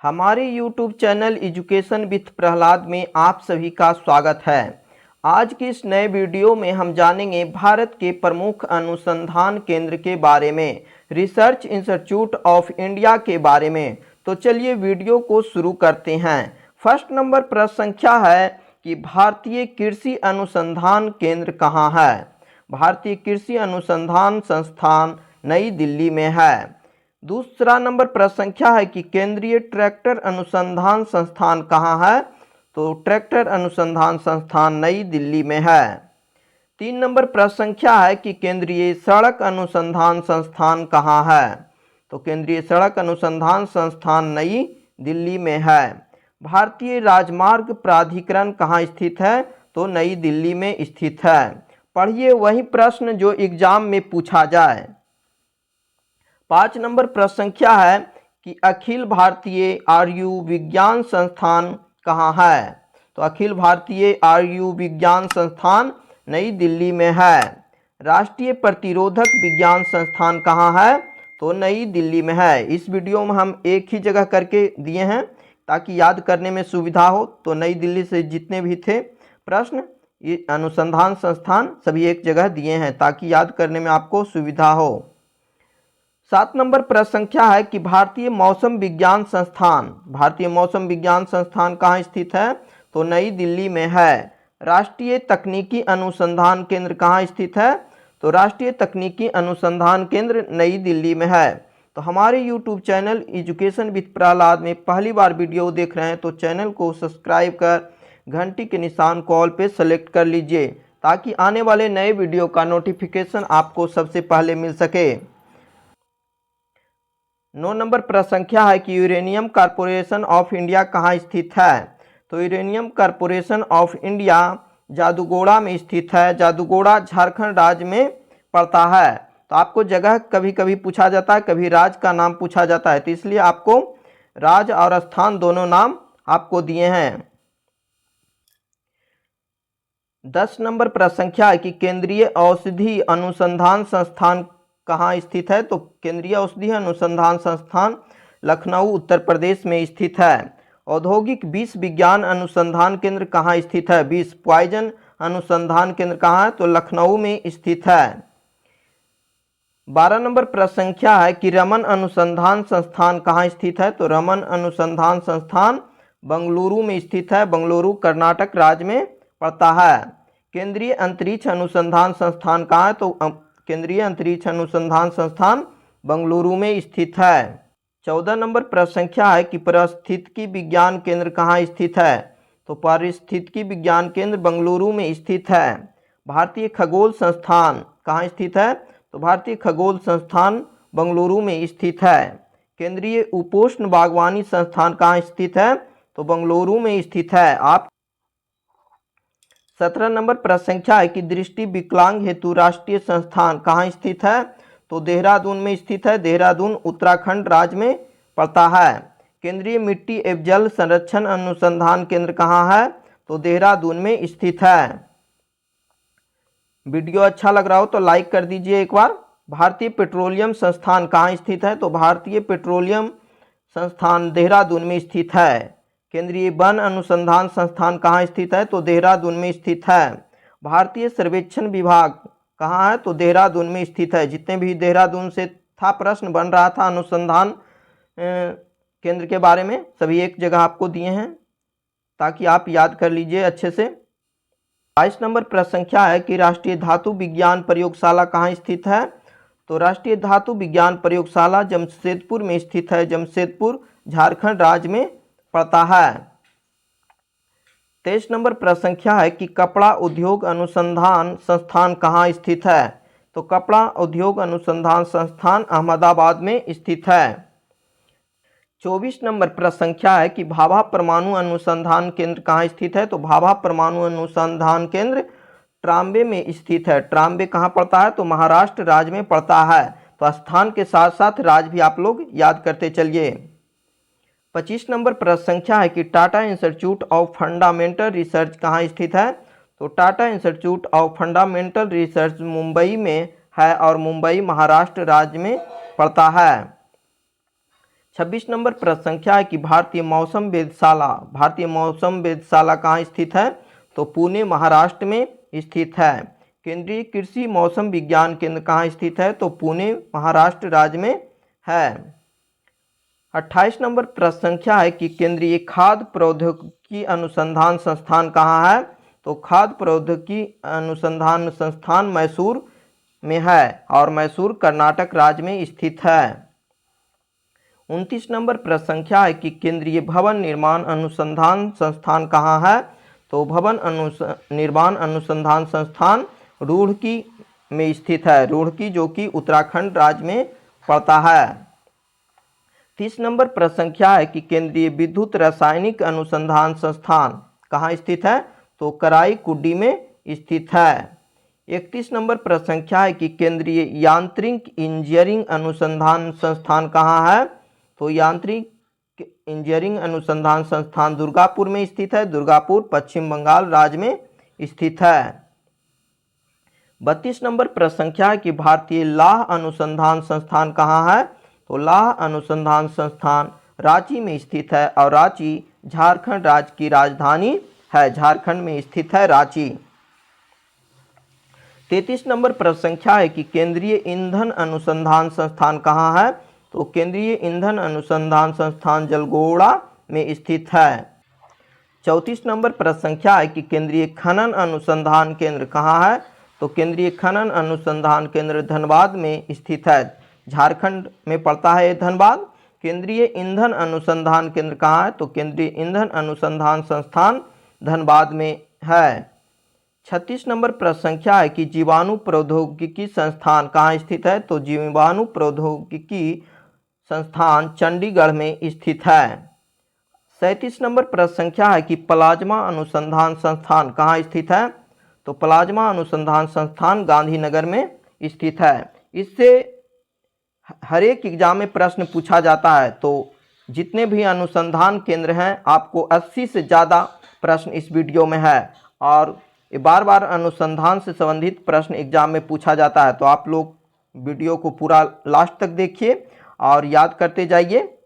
हमारे YouTube channel education with Prahlad में आप सभी का स्वागत है। आज की इस नए वीडियो में हम जानेंगे भारत के प्रमुख अनुसंधान केंद्र के बारे में, रिसर्च इंस्टीट्यूट ऑफ इंडिया के बारे में। तो चलिए वीडियो को शुरू करते हैं। फर्स्ट नंबर प्रश्न संख्या है कि भारतीय कृषि अनुसंधान केंद्र कहाँ है। भारतीय कृषि अनुसंधान संस्थान नई दिल्ली में है। दूसरा नंबर प्रश्न संख्या है कि केंद्रीय ट्रैक्टर अनुसंधान संस्थान कहाँ है। तो ट्रैक्टर अनुसंधान संस्थान नई दिल्ली में है। 3 नंबर प्रश्न संख्या है कि केंद्रीय सड़क अनुसंधान संस्थान कहाँ है। तो केंद्रीय सड़क अनुसंधान संस्थान नई दिल्ली में है। भारतीय राजमार्ग प्राधिकरण कहाँ स्थित है। तो नई दिल्ली में स्थित है। पढ़िए वही प्रश्न जो एग्जाम में पूछा जाए। 5 नंबर प्रश्न संख्या है कि अखिल भारतीय आयु विज्ञान संस्थान कहाँ है। तो अखिल भारतीय आयु विज्ञान संस्थान नई दिल्ली में है। राष्ट्रीय प्रतिरोधक विज्ञान संस्थान कहाँ है। तो नई दिल्ली में है। इस वीडियो में हम एक ही जगह करके दिए हैं ताकि याद करने में सुविधा हो। तो नई दिल्ली से जितने भी थे प्रश्न, ये अनुसंधान संस्थान सभी एक जगह दिए हैं ताकि याद करने में आपको सुविधा हो। 7 नंबर प्रश्न संख्या है कि भारतीय मौसम विज्ञान संस्थान कहाँ स्थित है। तो नई दिल्ली में है। राष्ट्रीय तकनीकी अनुसंधान केंद्र कहाँ स्थित है। तो राष्ट्रीय तकनीकी अनुसंधान केंद्र नई दिल्ली में है। तो हमारे YouTube channel education with Prahlad में पहली बार वीडियो देख रहे हैं तो चैनल को सब्सक्राइब कर घंटी के निशान को ऑल पे सेलेक्ट कर लीजिए ताकि आने वाले नए वीडियो का नोटिफिकेशन आपको सबसे पहले मिल सके। 9 नंबर प्रश्न संख्या है कि यूरेनियम कॉरपोरेशन ऑफ इंडिया कहाँ स्थित है। तो uranium corporation of India Jaduguda में स्थित है। जादूगोड़ा झारखंड राज्य में पड़ता है। तो आपको जगह कभी कभी पूछा जाता है, कभी राज्य का नाम पूछा जाता है, तो इसलिए आपको राज्य और स्थान दोनों नाम आपको दिए हैं। 10 नंबर प्रश्न संख्या है कि केंद्रीय औषधि अनुसंधान संस्थान कहाँ स्थित है। तो केंद्रीय औषधि अनुसंधान संस्थान लखनऊ उत्तर प्रदेश में स्थित है। औद्योगिक विष विज्ञान अनुसंधान केंद्र कहाँ स्थित है। विष पॉइजन अनुसंधान केंद्र कहाँ है। तो लखनऊ में स्थित है। 12 नंबर प्रश्न संख्या है कि रमन अनुसंधान संस्थान कहाँ स्थित है। तो रमन अनुसंधान संस्थान बंगलुरु में स्थित है। बंगलुरु कर्नाटक राज्य में पड़ता है। केंद्रीय अंतरिक्ष अनुसंधान संस्थान कहाँ है। तो केंद्रीय अंतरिक्ष अनुसंधान संस्थान बंगलुरु में स्थित है। 14 नंबर प्रश्न संख्या है कि पारिस्थितिकी विज्ञान केंद्र कहाँ स्थित है। तो पारिस्थितिकी विज्ञान केंद्र बंगलुरु में स्थित है। भारतीय खगोल संस्थान कहाँ स्थित है। तो भारतीय खगोल संस्थान बंगलुरु में स्थित है। केंद्रीय उपोष्ण बागवानी संस्थान कहाँ स्थित है। तो बंगलुरु में स्थित है। आप 17 नंबर प्रश्न संख्या है कि दृष्टि विकलांग हेतु राष्ट्रीय संस्थान कहाँ स्थित है। तो देहरादून में स्थित है। देहरादून उत्तराखंड राज्य में पड़ता है। केंद्रीय मिट्टी एवं जल संरक्षण अनुसंधान केंद्र कहाँ है। तो देहरादून में स्थित है। वीडियो अच्छा लग रहा हो तो लाइक कर दीजिए एक बार। भारतीय पेट्रोलियम संस्थान कहाँ स्थित है। तो भारतीय पेट्रोलियम संस्थान देहरादून में स्थित है। केंद्रीय वन अनुसंधान संस्थान कहाँ स्थित है। तो देहरादून में स्थित है। भारतीय सर्वेक्षण विभाग कहाँ है। तो देहरादून में स्थित है। जितने भी देहरादून से था प्रश्न बन रहा था अनुसंधान केंद्र के बारे में, सभी एक जगह आपको दिए हैं ताकि आप याद कर लीजिए अच्छे से। 22 नंबर प्रश्न संख्या है कि राष्ट्रीय धातु विज्ञान प्रयोगशाला कहाँ स्थित है। तो राष्ट्रीय धातु विज्ञान प्रयोगशाला जमशेदपुर में स्थित है। जमशेदपुर झारखंड राज्य में पड़ता है। 23 नंबर प्रश्न संख्या है कि कपड़ा उद्योग अनुसंधान संस्थान कहाँ स्थित है। तो कपड़ा उद्योग अनुसंधान संस्थान अहमदाबाद में स्थित है। 24 नंबर प्रश्न संख्या है कि भाभा परमाणु अनुसंधान केंद्र कहाँ स्थित है। तो भाभा परमाणु अनुसंधान केंद्र ट्राम्बे में स्थित है। ट्राम्बे कहाँ पड़ता है। तो महाराष्ट्र राज्य में पड़ता है। तो स्थान के साथ साथ राज्य भी आप लोग याद करते चलिए। 25 नंबर प्रश्न संख्या है कि Tata institute of fundamental research कहाँ स्थित है। तो Tata institute of fundamental research Mumbai में है और मुंबई महाराष्ट्र राज्य में पड़ता है। 26 नंबर प्रश्न संख्या है कि भारतीय मौसम वेधशाला कहाँ स्थित है? तो पुणे महाराष्ट्र में स्थित है। केंद्रीय कृषि मौसम विज्ञान केंद्र कहाँ स्थित है? तो पुणे महाराष्ट्र राज्य में है। 28 नंबर प्रश्न संख्या है कि केंद्रीय खाद्य प्रौद्योगिकी अनुसंधान संस्थान कहाँ है? तो खाद्य प्रौद्योगिकी अनुसंधान संस्थान मैसूर में है और मैसूर कर्नाटक राज्य में स्थित है। 29 नंबर प्रश्न संख्या है कि केंद्रीय भवन निर्माण अनुसंधान संस्थान कहाँ है? तो भवन निर्माण अनुसंधान संस्थान रुड़की में स्थित है। रुड़की जो कि उत्तराखंड राज्य में पड़ता है। 30 नंबर प्रश्न संख्या है कि केंद्रीय विद्युत रासायनिक अनुसंधान संस्थान कहाँ स्थित है? तो कराईकुडी में स्थित है। 31 नंबर प्रश्न संख्या है कि केंद्रीय यांत्रिक इंजीनियरिंग अनुसंधान संस्थान कहाँ है? तो यांत्रिक इंजीनियरिंग अनुसंधान संस्थान दुर्गापुर में स्थित है। दुर्गापुर पश्चिम बंगाल राज्य में स्थित है। 32 नंबर प्रश्न संख्या है कि भारतीय लाह अनुसंधान संस्थान कहाँ है? तो लाह अनुसंधान संस्थान रांची में स्थित है और रांची झारखंड राज्य की राजधानी है। झारखंड में स्थित है रांची। 33 नंबर प्रश्न संख्या है कि केंद्रीय ईंधन अनुसंधान संस्थान कहाँ है? तो केंद्रीय ईंधन अनुसंधान संस्थान जलगोड़ा में स्थित है। 34 नंबर प्रश्न संख्या है कि केंद्रीय खनन अनुसंधान केंद्र कहाँ है? तो केंद्रीय खनन अनुसंधान केंद्र धनबाद में स्थित है। झारखंड में पड़ता है धनबाद। केंद्रीय ईंधन अनुसंधान केंद्र कहाँ है? तो केंद्रीय ईंधन अनुसंधान संस्थान धनबाद में है। 36 नंबर प्रश्न संख्या है कि जीवाणु प्रौद्योगिकी संस्थान कहाँ स्थित है? तो जीवाणु प्रौद्योगिकी संस्थान चंडीगढ़ में स्थित है। 37 नंबर प्रश्न संख्या है कि प्लाज्मा अनुसंधान संस्थान कहाँ स्थित है? तो प्लाज्मा अनुसंधान संस्थान गांधीनगर में स्थित है। इससे हर एक एग्जाम में प्रश्न पूछा जाता है। तो जितने भी अनुसंधान केंद्र हैं आपको 80 से ज़्यादा प्रश्न इस वीडियो में है और ये बार बार अनुसंधान से संबंधित प्रश्न एग्जाम में पूछा जाता है। तो आप लोग वीडियो को पूरा लास्ट तक देखिए और याद करते जाइए।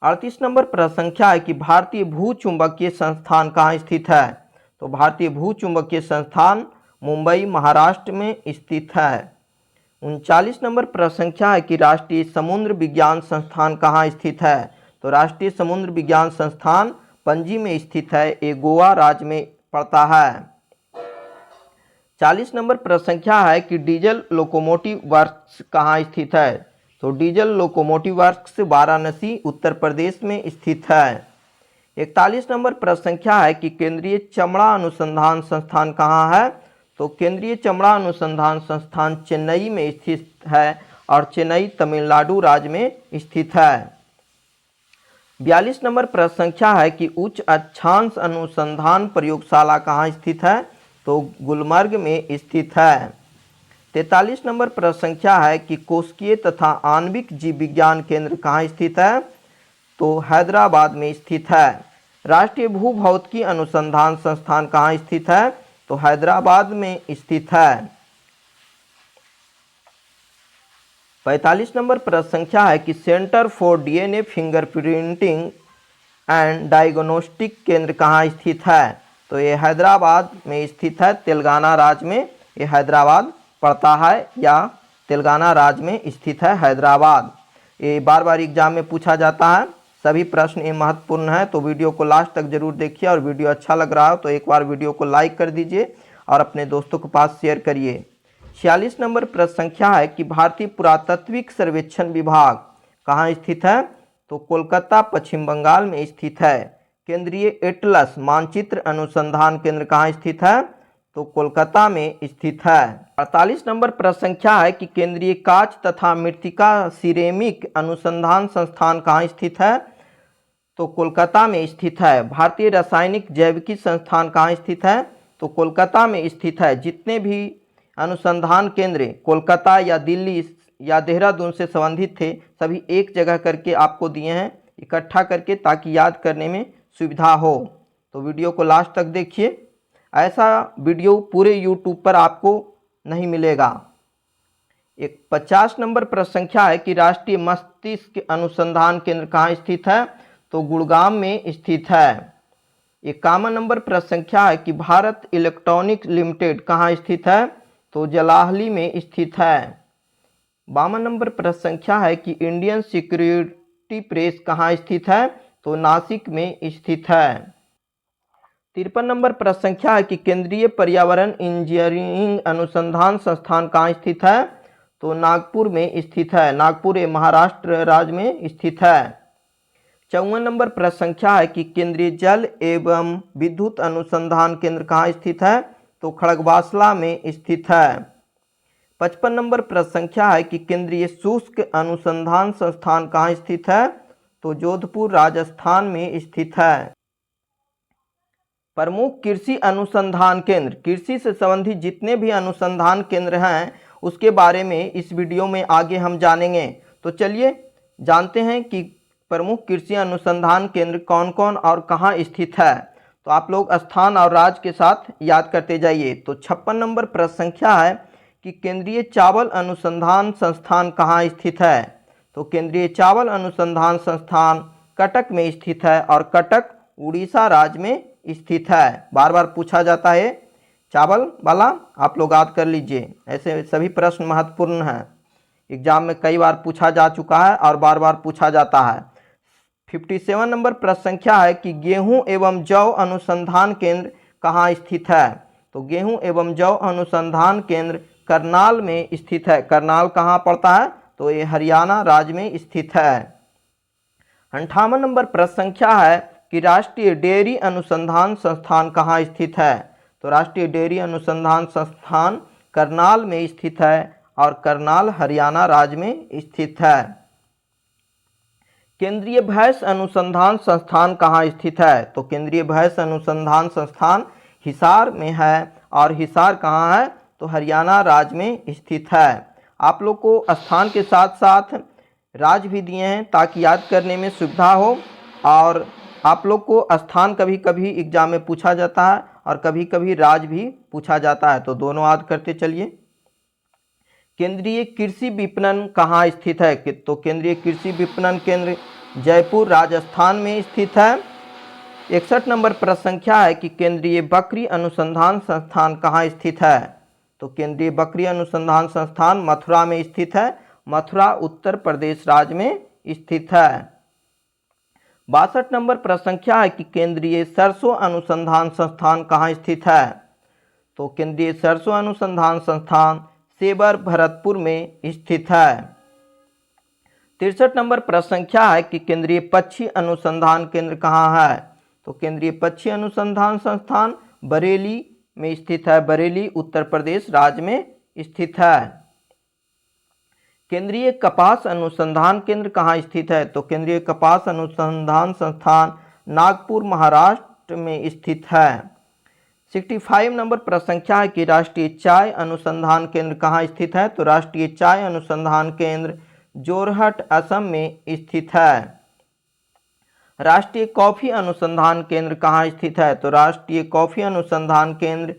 38 नंबर प्रश्न संख्या है कि भारतीय भूचुंबकीय संस्थान कहाँ स्थित है? तो भारतीय भूचुंबकीय संस्थान मुंबई महाराष्ट्र में स्थित है। 39 नंबर प्रश्न संख्या है कि राष्ट्रीय समुद्र विज्ञान संस्थान कहाँ स्थित है? तो राष्ट्रीय समुद्र विज्ञान संस्थान पणजी में स्थित है। ये गोवा राज्य में पड़ता है। 40 नंबर प्रश्न संख्या है कि डीजल लोकोमोटिव वर्क्स कहाँ स्थित है? तो diesel locomotive works Varanasi Uttar Pradesh में स्थित है। 41 नंबर प्रश्न संख्या है कि केंद्रीय चमड़ा अनुसंधान संस्थान कहाँ है? तो केंद्रीय चमड़ा अनुसंधान संस्थान चेन्नई में स्थित है और चेन्नई तमिलनाडु राज्य में स्थित है। 42 नंबर प्रश्न संख्या है कि उच्च अक्षांश अनुसंधान प्रयोगशाला कहाँ स्थित है? तो गुलमर्ग में स्थित है। 43 नंबर प्रश्न संख्या है कि कोशिकीय तथा आणविक जीव विज्ञान केंद्र कहाँ स्थित है? तो हैदराबाद में स्थित है। राष्ट्रीय भूभौतिकी अनुसंधान संस्थान कहाँ स्थित है? तो हैदराबाद में स्थित है। 45 नंबर प्रश्न संख्या है कि centre for DNA fingerprinting and diagnostic केंद्र कहाँ स्थित है? तो ये हैदराबाद में स्थित है। तेलंगाना राज्य में ये हैदराबाद पड़ता है या तेलंगाना राज्य में स्थित है हैदराबाद। ये बार बार एग्जाम में पूछा जाता है। सभी प्रश्न ये महत्वपूर्ण है। तो वीडियो को लास्ट तक जरूर देखिए और वीडियो अच्छा लग रहा हो तो एक बार वीडियो को लाइक कर दीजिए और अपने दोस्तों के पास शेयर करिए। 46 नंबर प्रश्न संख्या है कि भारतीय पुरातात्विक सर्वेक्षण विभाग कहाँ स्थित है? तो कोलकाता पश्चिम बंगाल में स्थित है। केंद्रीय एटलस मानचित्र अनुसंधान केंद्र कहाँ स्थित है? तो कोलकाता में स्थित है। 48 नंबर प्रश्न संख्या है कि केंद्रीय कांच तथा मृत्तिका सिरेमिक अनुसंधान संस्थान कहाँ स्थित है? तो कोलकाता में स्थित है। भारतीय रासायनिक जैविकी संस्थान कहाँ स्थित है? तो कोलकाता में स्थित है। जितने भी अनुसंधान केंद्र कोलकाता या दिल्ली या देहरादून से संबंधित थे सभी एक जगह करके आपको दिए हैं इकट्ठा करके, ताकि याद करने में सुविधा हो। तो वीडियो को लास्ट तक देखिए। ऐसा वीडियो पूरे YouTube पर आपको नहीं मिलेगा। एक 50 नंबर प्रश्न संख्या है कि राष्ट्रीय मस्तिष्क अनुसंधान केंद्र कहाँ स्थित है? तो गुड़गांव में स्थित है। 51 नंबर प्रश्न संख्या है कि भारत इलेक्ट्रॉनिक्स लिमिटेड कहाँ स्थित है? तो जलाहली में स्थित है। 52 नंबर प्रश्न संख्या है कि इंडियन सिक्योरिटी प्रेस कहाँ स्थित है? तो नासिक में स्थित है। 53 नंबर प्रश्न संख्या है कि केंद्रीय पर्यावरण इंजीनियरिंग अनुसंधान संस्थान कहाँ स्थित है? तो नागपुर में स्थित है। नागपुर ये महाराष्ट्र राज्य में स्थित है। 54 नंबर प्रश्न संख्या है कि केंद्रीय जल एवं विद्युत अनुसंधान केंद्र कहाँ स्थित है? तो खड़गवासला में स्थित है। 55 नंबर प्रश्न संख्या है कि केंद्रीय शुष्क अनुसंधान संस्थान कहाँ स्थित है? तो जोधपुर राजस्थान में स्थित है। प्रमुख कृषि अनुसंधान केंद्र, कृषि से संबंधित जितने भी अनुसंधान केंद्र हैं उसके बारे में इस वीडियो में आगे हम जानेंगे। तो चलिए जानते हैं कि प्रमुख कृषि अनुसंधान केंद्र कौन कौन और कहाँ स्थित है। तो आप लोग स्थान और राज्य के साथ याद करते जाइए। तो 56 नंबर प्रश्न संख्या है कि केंद्रीय चावल अनुसंधान संस्थान कहाँ स्थित है? तो केंद्रीय चावल अनुसंधान संस्थान कटक में स्थित है और कटक उड़ीसा राज्य में स्थित है। बार बार पूछा जाता है चावल वाला, आप लोग याद कर लीजिए। ऐसे सभी प्रश्न महत्वपूर्ण हैं, एग्जाम में कई बार पूछा जा चुका है और बार बार पूछा जाता है। 57 नंबर प्रश्न संख्या है कि गेहूं एवं जौ अनुसंधान केंद्र कहाँ स्थित है? तो गेहूं एवं जौ अनुसंधान केंद्र करनाल में स्थित है। करनाल कहाँ पड़ता है? तो ये हरियाणा राज्य में स्थित है। 58 नंबर प्रश्न संख्या है कि राष्ट्रीय डेयरी अनुसंधान संस्थान कहाँ स्थित है? तो राष्ट्रीय डेयरी अनुसंधान संस्थान करनाल में स्थित है और करनाल हरियाणा राज्य में स्थित है। केंद्रीय भैंस अनुसंधान संस्थान कहाँ स्थित है? तो केंद्रीय भैंस अनुसंधान संस्थान हिसार में है और हिसार कहाँ है? तो हरियाणा राज्य में स्थित है। आप लोग को स्थान के साथ साथ राज्य भी दिए हैं ताकि याद करने में सुविधा हो, और आप लोग को स्थान कभी कभी एग्जाम में पूछा जाता है और कभी कभी राज्य भी पूछा जाता है, तो दोनों याद करते चलिए। केंद्रीय कृषि विपणन कहाँ स्थित है? तो केंद्रीय कृषि विपणन केंद्र जयपुर राजस्थान में स्थित है। 61 नंबर प्रश्न संख्या है कि केंद्रीय बकरी अनुसंधान संस्थान कहाँ स्थित है? तो केंद्रीय बकरी अनुसंधान संस्थान मथुरा में स्थित है। मथुरा उत्तर प्रदेश राज्य में स्थित है। 62 नंबर प्रश्न संख्या है कि केंद्रीय सरसों अनुसंधान संस्थान कहाँ स्थित है? तो केंद्रीय सरसों अनुसंधान संस्थान सेवर भरतपुर में स्थित है। 63 नंबर प्रश्न संख्या है कि केंद्रीय पक्षी अनुसंधान केंद्र कहाँ है? तो केंद्रीय पक्षी अनुसंधान संस्थान बरेली में स्थित है। बरेली उत्तर प्रदेश राज्य में स्थित है। केंद्रीय कपास अनुसंधान केंद्र कहाँ स्थित है? तो केंद्रीय कपास अनुसंधान संस्थान नागपुर महाराष्ट्र में स्थित है। 65 नंबर प्रश्न संख्या है कि राष्ट्रीय चाय अनुसंधान केंद्र कहाँ स्थित है? तो राष्ट्रीय चाय अनुसंधान केंद्र जोरहट असम में स्थित है। राष्ट्रीय कॉफी अनुसंधान केंद्र कहाँ स्थित है? तो राष्ट्रीय कॉफी अनुसंधान केंद्र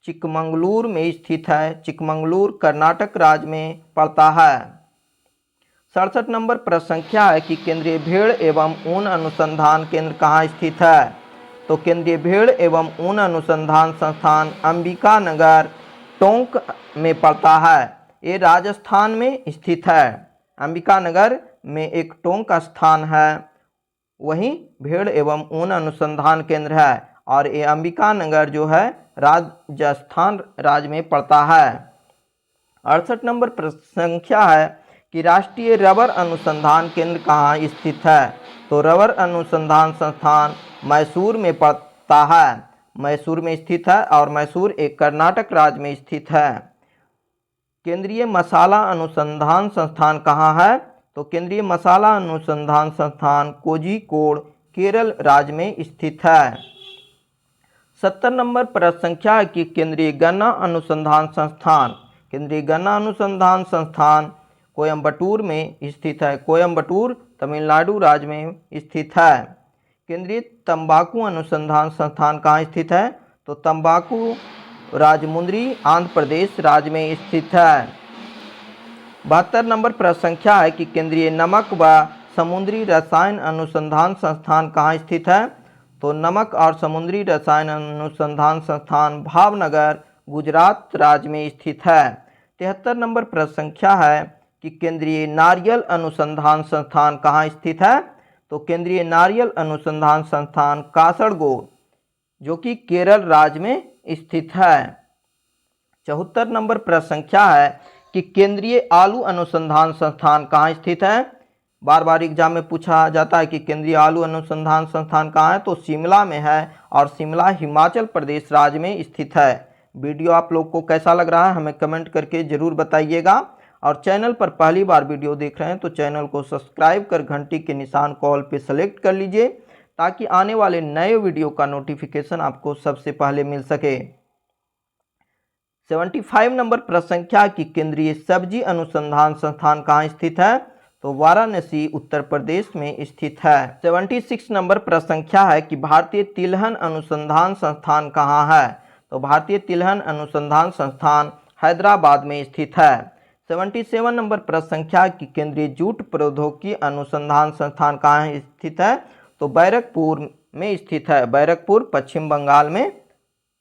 चिकमंगलुरु में स्थित है। चिकमंगलुरु कर्नाटक राज्य में पड़ता है। 67 नंबर प्रश्न संख्या है कि केंद्रीय भेड़ एवं ऊन अनुसंधान केंद्र कहाँ स्थित है? तो केंद्रीय भेड़ एवं ऊन अनुसंधान संस्थान अंबिका नगर टोंक में पड़ता है। ये राजस्थान में स्थित है। अंबिका नगर में एक टोंक स्थान है, वहीं भेड़ एवं ऊन अनुसंधान केंद्र है, और ये अंबिका नगर जो है राजस्थान राज्य में पड़ता है। 68 नंबर प्रश्न संख्या है कि राष्ट्रीय रबर अनुसंधान केंद्र कहाँ स्थित है? तो रबर अनुसंधान संस्थान मैसूर में पड़ता है। मैसूर में स्थित है और मैसूर एक कर्नाटक राज्य में स्थित है। केंद्रीय मसाला अनुसंधान संस्थान कहाँ है? तो केंद्रीय मसाला अनुसंधान संस्थान कोझिकोड केरल राज्य में स्थित है। 70 नंबर प्रश्न संख्या है कि केंद्रीय गन्ना अनुसंधान संस्थान, केंद्रीय गन्ना अनुसंधान संस्थान कोयम्बटूर में स्थित है। कोयम्बटूर तमिलनाडु राज्य में स्थित है। केंद्रीय तंबाकू अनुसंधान संस्थान कहाँ स्थित है? तो तंबाकू राजमुंद्री आंध्र प्रदेश राज्य में स्थित है। 72 नंबर प्रश्न संख्या है कि केंद्रीय नमक व समुद्री रसायन अनुसंधान संस्थान कहाँ स्थित है? तो नमक और समुद्री रसायन अनुसंधान संस्थान भावनगर गुजरात राज्य में स्थित है। 73 नंबर प्रश्न संख्या है कि केंद्रीय नारियल अनुसंधान संस्थान कहाँ स्थित है? तो केंद्रीय नारियल अनुसंधान संस्थान कासरगोड जो कि केरल राज्य में स्थित है। 74 नंबर प्रश्न संख्या है कि केंद्रीय आलू अनुसंधान संस्थान कहाँ स्थित है? बार बार एग्जाम में पूछा जाता है कि केंद्रीय आलू अनुसंधान संस्थान कहाँ है, तो शिमला में है और शिमला हिमाचल प्रदेश राज्य में स्थित है। वीडियो आप लोग को कैसा लग रहा है हमें कमेंट करके ज़रूर बताइएगा, और चैनल पर पहली बार वीडियो देख रहे हैं तो चैनल को सब्सक्राइब कर घंटी के निशान कॉल पे सेलेक्ट कर लीजिए ताकि आने वाले नए वीडियो का नोटिफिकेशन आपको सबसे पहले मिल सके। 75 नंबर प्रश्न संख्या की केंद्रीय सब्जी अनुसंधान संस्थान कहाँ स्थित है? तो वाराणसी उत्तर प्रदेश में स्थित है। 76 नंबर प्रश्न संख्या है कि भारतीय तिलहन अनुसंधान संस्थान कहाँ है? तो भारतीय तिलहन अनुसंधान संस्थान हैदराबाद में स्थित है। 77 नंबर प्रश्न संख्या की केंद्रीय जूट प्रौद्योगिकी अनुसंधान संस्थान कहाँ स्थित है? तो बैरकपुर में स्थित है। बैरकपुर पश्चिम बंगाल में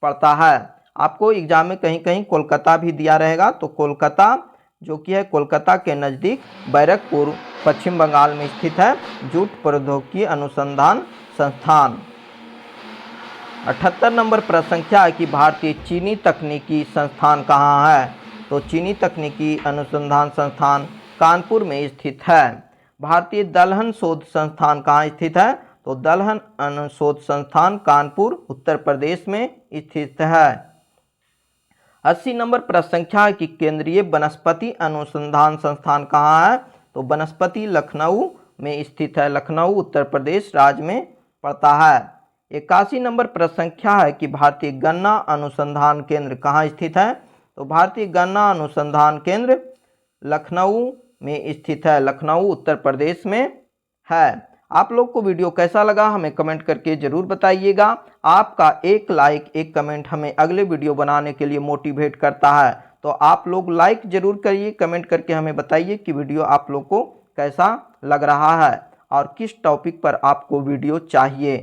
पड़ता है। आपको एग्जाम में कहीं कहीं कोलकाता भी दिया रहेगा, तो कोलकाता जो कि है कोलकाता के नज़दीक बैरकपुर पश्चिम बंगाल में स्थित है जूट प्रौद्योगिकी अनुसंधान संस्थान। 78 नंबर प्रश्न संख्या है कि भारतीय चीनी तकनीकी संस्थान कहाँ है? तो चीनी तकनीकी अनुसंधान संस्थान कानपुर में स्थित है। भारतीय दलहन शोध संस्थान कहाँ स्थित है? तो दलहन अनुशोध संस्थान कानपुर उत्तर प्रदेश में स्थित है। 80 नंबर प्रश्न संख्या है कि केंद्रीय वनस्पति अनुसंधान संस्थान कहाँ है? तो वनस्पति लखनऊ में स्थित है। लखनऊ उत्तर प्रदेश राज्य में पड़ता है। 81 नंबर प्रश्न संख्या है कि भारतीय गन्ना अनुसंधान केंद्र कहाँ स्थित है? तो भारतीय गन्ना अनुसंधान केंद्र लखनऊ में स्थित है। लखनऊ उत्तर प्रदेश में है। आप लोग को वीडियो कैसा लगा हमें कमेंट करके ज़रूर बताइएगा। आपका एक लाइक एक कमेंट हमें अगले वीडियो बनाने के लिए मोटिवेट करता है, तो आप लोग लाइक ज़रूर करिए, कमेंट करके हमें बताइए कि वीडियो आप लोग को कैसा लग रहा है और किस टॉपिक पर आपको वीडियो चाहिए।